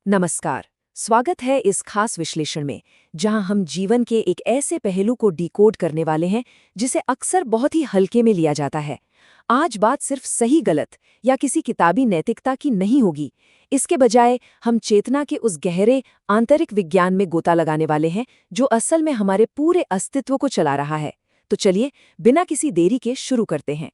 नमस्कार। स्वागत है इस खास विश्लेषण में जहां हम जीवन के एक ऐसे पहलू को डिकोड करने वाले हैं जिसे अक्सर बहुत ही हल्के में लिया जाता है। आज बात सिर्फ सही गलत या किसी किताबी नैतिकता की नहीं होगी। इसके बजाय हम चेतना के उस गहरे आंतरिक विज्ञान में गोता लगाने वाले हैं जो असल में हमारे पूरे अस्तित्व को चला रहा है। तो चलिए बिना किसी देरी के शुरू करते हैं।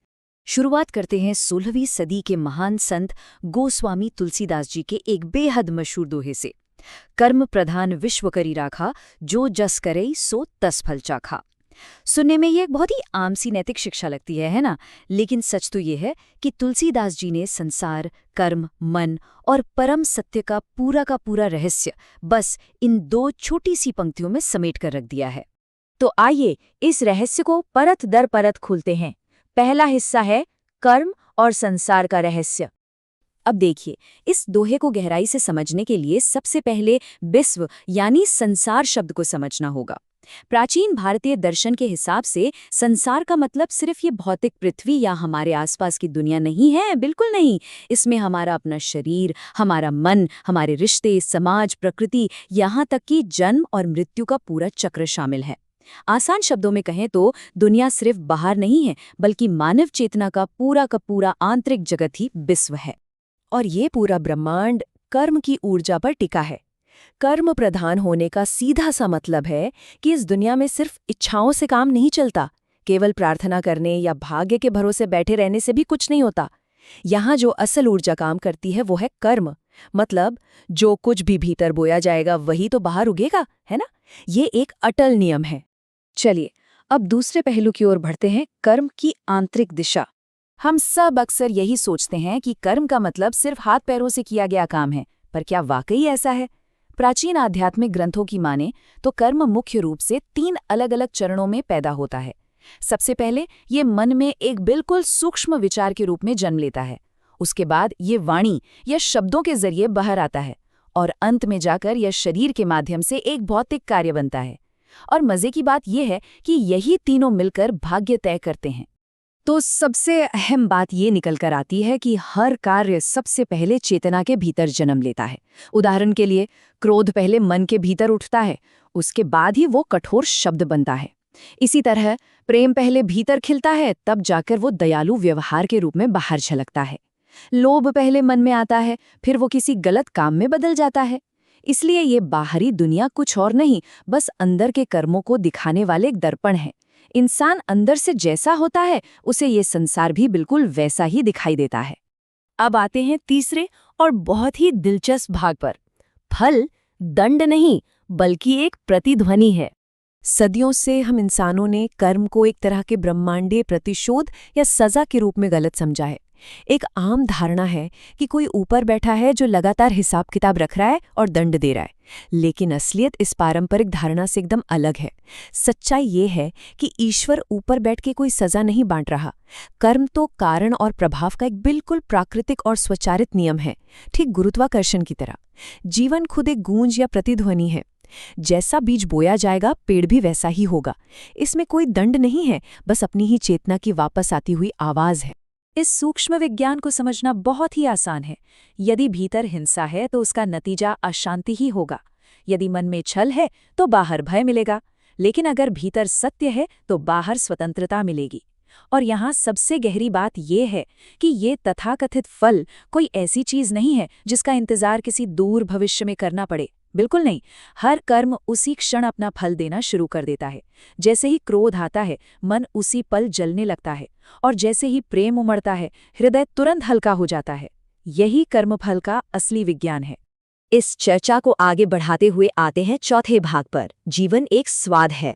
शुरुआत करते हैं 16वीं सदी के महान संत गोस्वामी तुलसीदास जी के एक बेहद मशहूर दोहे से। कर्म प्रधान विश्व करी राखा, जो जस करे सो तस फल चाखा। सुनने में ये एक बहुत ही आम सी नैतिक शिक्षा लगती है ना? लेकिन सच तो ये है कि तुलसीदास जी ने संसार, कर्म, मन और परम सत्य का पूरा रहस्य बस इन दो छोटी सी पंक्तियों में समेट कर रख दिया है। तो आइए इस रहस्य को परत दर परत खोलते हैं। पहला हिस्सा है कर्म और संसार का रहस्य। अब देखिए, इस दोहे को गहराई से समझने के लिए सबसे पहले विश्व यानी संसार शब्द को समझना होगा। प्राचीन भारतीय दर्शन के हिसाब से संसार का मतलब सिर्फ ये भौतिक पृथ्वी या हमारे आसपास की दुनिया नहीं है, बिल्कुल नहीं। इसमें हमारा अपना शरीर, हमारा मन, हमारे रिश्ते, समाज, प्रकृति, यहाँ तक कि जन्म और मृत्यु का पूरा चक्र शामिल है। आसान शब्दों में कहें तो दुनिया सिर्फ बाहर नहीं है, बल्कि मानव चेतना का पूरा आंतरिक जगत ही विश्व है। और ये पूरा ब्रह्मांड कर्म की ऊर्जा पर टिका है। कर्म प्रधान होने का सीधा सा मतलब है कि इस दुनिया में सिर्फ इच्छाओं से काम नहीं चलता। केवल प्रार्थना करने या भाग्य के भरोसे बैठे रहने से भी कुछ नहीं होता। यहाँ जो असल ऊर्जा काम करती है वो है कर्म। मतलब जो कुछ भी भीतर बोया जाएगा वही तो बाहर उगेगा, है ना? ये एक अटल नियम है। चलिए अब दूसरे पहलू की ओर बढ़ते हैं, कर्म की आंतरिक दिशा। हम सब अक्सर यही सोचते हैं कि कर्म का मतलब सिर्फ हाथ पैरों से किया गया काम है, पर क्या वाकई ऐसा है? प्राचीन आध्यात्मिक ग्रंथों की माने तो कर्म मुख्य रूप से 3 अलग-अलग चरणों में पैदा होता है। सबसे पहले ये मन में एक बिल्कुल सूक्ष्म विचार के रूप में जन्म लेता है। उसके बाद ये वाणी या शब्दों के जरिए बाहर आता है और अंत में जाकर यह शरीर के माध्यम से एक भौतिक कार्य बनता है। और मजे की बात यह है कि यही तीनों मिलकर भाग्य तय करते हैं। तो सबसे अहम बात ये निकल कर आती है कि हर कार्य सबसे पहले चेतना के भीतर जन्म लेता है। उदाहरण के लिए क्रोध पहले मन के भीतर उठता है, उसके बाद ही वो कठोर शब्द बनता है। इसी तरह प्रेम पहले भीतर खिलता है, तब जाकर वो दयालु व्यवहार के रूप में बाहर झलकता है। लोभ पहले मन में आता है, फिर वो किसी गलत काम में बदल जाता है। इसलिए ये बाहरी दुनिया कुछ और नहीं, बस अंदर के कर्मों को दिखाने वाले एक दर्पण है। इंसान अंदर से जैसा होता है उसे ये संसार भी बिल्कुल वैसा ही दिखाई देता है। अब आते हैं तीसरे और बहुत ही दिलचस्प भाग पर। फल दंड नहीं बल्कि एक प्रतिध्वनि है। सदियों से हम इंसानों ने कर्म को एक तरह के ब्रह्मांडीय प्रतिशोध या सजा के रूप में गलत समझा है। एक आम धारणा है कि कोई ऊपर बैठा है जो लगातार हिसाब किताब रख रहा है और दंड दे रहा है, लेकिन असलियत इस पारंपरिक धारणा से एकदम अलग है। सच्चाई ये है कि ईश्वर ऊपर बैठ के कोई सजा नहीं बांट रहा। कर्म तो कारण और प्रभाव का एक बिल्कुल प्राकृतिक और स्वचारित नियम है, ठीक गुरुत्वाकर्षण की तरह। जीवन खुद एक गूंज या प्रतिध्वनि है। जैसा बीज बोया जाएगा पेड़ भी वैसा ही होगा। इसमें कोई दंड नहीं है, बस अपनी ही चेतना की वापस आती हुई आवाज है। इस सूक्ष्म विज्ञान को समझना बहुत ही आसान है। यदि भीतर हिंसा है तो उसका नतीजा अशांति ही होगा। यदि मन में छल है तो बाहर भय मिलेगा, लेकिन अगर भीतर सत्य है तो बाहर स्वतंत्रता मिलेगी। और यहाँ सबसे गहरी बात यह है कि ये तथाकथित फल कोई ऐसी चीज नहीं है जिसका इंतजार किसी दूर भविष्य में करना पड़े। बिल्कुल नहीं। हर कर्म उसी क्षण अपना फल देना शुरू कर देता है। जैसे ही क्रोध आता है, मन उसी पल जलने लगता है, और जैसे ही प्रेम उमड़ता है, हृदय तुरंत हल्का हो जाता है। यही कर्मफल का असली विज्ञान है। इस चर्चा को आगे बढ़ाते हुए आते हैं चौथे भाग पर। जीवन एक स्वाद है।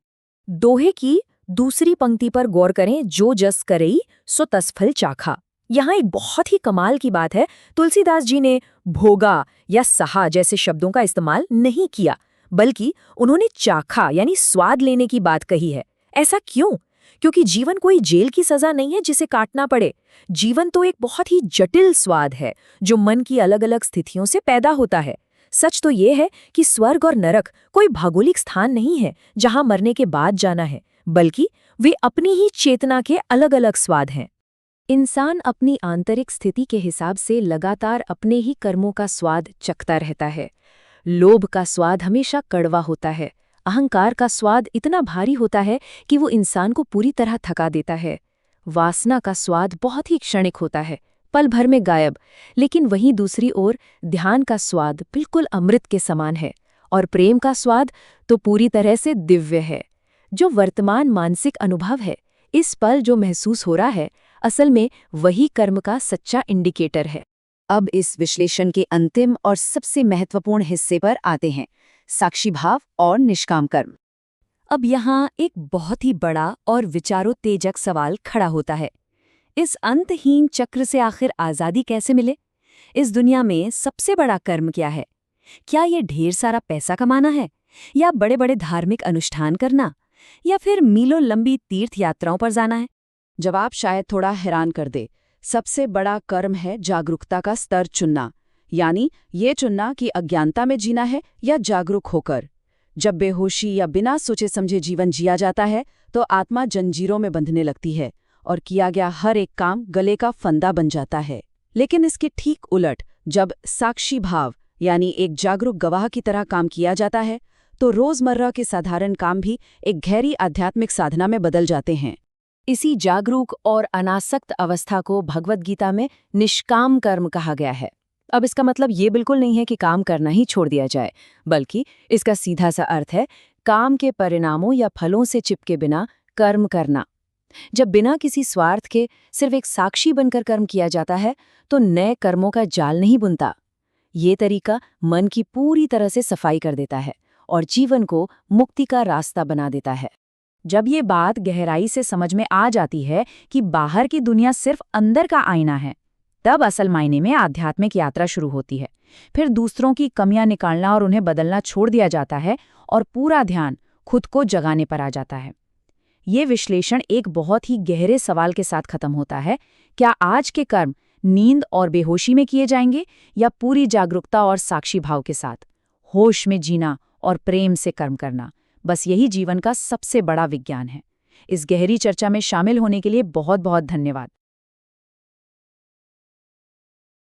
दोहे की दूसरी पंक्ति पर गौर करें, जो जस करई सो तस फल चाखा। यहाँ एक बहुत ही कमाल की बात है। तुलसीदास जी ने भोगा या सहा जैसे शब्दों का इस्तेमाल नहीं किया, बल्कि उन्होंने चाखा यानी स्वाद लेने की बात कही है। ऐसा क्यों? क्योंकि जीवन कोई जेल की सजा नहीं है जिसे काटना पड़े। जीवन तो एक बहुत ही जटिल स्वाद है जो मन की अलग अलग स्थितियों से पैदा होता है। सच तो ये है कि स्वर्ग और नरक कोई भौगोलिक स्थान नहीं है जहां मरने के बाद जाना है, बल्कि वे अपनी ही चेतना के अलग अलग स्वाद हैं। इंसान अपनी आंतरिक स्थिति के हिसाब से लगातार अपने ही कर्मों का स्वाद चखता रहता है। लोभ का स्वाद हमेशा कड़वा होता है। अहंकार का स्वाद इतना भारी होता है कि वो इंसान को पूरी तरह थका देता है। वासना का स्वाद बहुत ही क्षणिक होता है, पल भर में गायब। लेकिन वहीं दूसरी ओर ध्यान का स्वाद बिल्कुल अमृत के समान है, और प्रेम का स्वाद तो पूरी तरह से दिव्य है। जो वर्तमान मानसिक अनुभव है, इस पल जो महसूस हो रहा है, असल में वही कर्म का सच्चा इंडिकेटर है। अब इस विश्लेषण के अंतिम और सबसे महत्वपूर्ण हिस्से पर आते हैं, साक्षी भाव और निष्काम कर्म। अब यहाँ एक बहुत ही बड़ा और विचारोत्तेजक सवाल खड़ा होता है। इस अंतहीन चक्र से आखिर आज़ादी कैसे मिले? इस दुनिया में सबसे बड़ा कर्म क्या है? क्या ये ढेर सारा पैसा कमाना है, या बड़े बड़े धार्मिक अनुष्ठान करना, या फिर मीलों लंबी तीर्थ यात्राओं पर जाना है? जवाब शायद थोड़ा हैरान कर दे। सबसे बड़ा कर्म है जागरूकता का स्तर चुनना, यानी ये चुनना कि अज्ञानता में जीना है या जागरूक होकर। जब बेहोशी या बिना सोचे समझे जीवन जिया जाता है तो आत्मा जंजीरों में बंधने लगती है और किया गया हर एक काम गले का फंदा बन जाता है। लेकिन इसके ठीक उलट, जब साक्षी भाव यानी एक जागरूक गवाह की तरह काम किया जाता है तो रोजमर्रा के साधारण काम भी एक गहरी आध्यात्मिक साधना में बदल जाते हैं। इसी जागरूक और अनासक्त अवस्था को भगवद गीता में निष्काम कर्म कहा गया है। अब इसका मतलब ये बिल्कुल नहीं है कि काम करना ही छोड़ दिया जाए, बल्कि इसका सीधा सा अर्थ है काम के परिणामों या फलों से चिपके बिना कर्म करना। जब बिना किसी स्वार्थ के सिर्फ एक साक्षी बनकर कर्म किया जाता है तो नए कर्मों का जाल नहीं बुनता। ये तरीका मन की पूरी तरह से सफाई कर देता है और जीवन को मुक्ति का रास्ता बना देता है। जब ये बात गहराई से समझ में आ जाती है कि बाहर की दुनिया सिर्फ अंदर का आईना है, तब असल मायने में आध्यात्मिक यात्रा शुरू होती है। फिर दूसरों की कमियां निकालना और उन्हें बदलना छोड़ दिया जाता है और पूरा ध्यान खुद को जगाने पर आ जाता है। ये विश्लेषण एक बहुत ही गहरे सवाल के साथ खत्म होता है, क्या आज के कर्म नींद और बेहोशी में किए जाएंगे या पूरी जागरूकता और साक्षी भाव के साथ? होश में जीना और प्रेम से कर्म करना, बस यही जीवन का सबसे बड़ा विज्ञान है। इस गहरी चर्चा में शामिल होने के लिए बहुत बहुत धन्यवाद।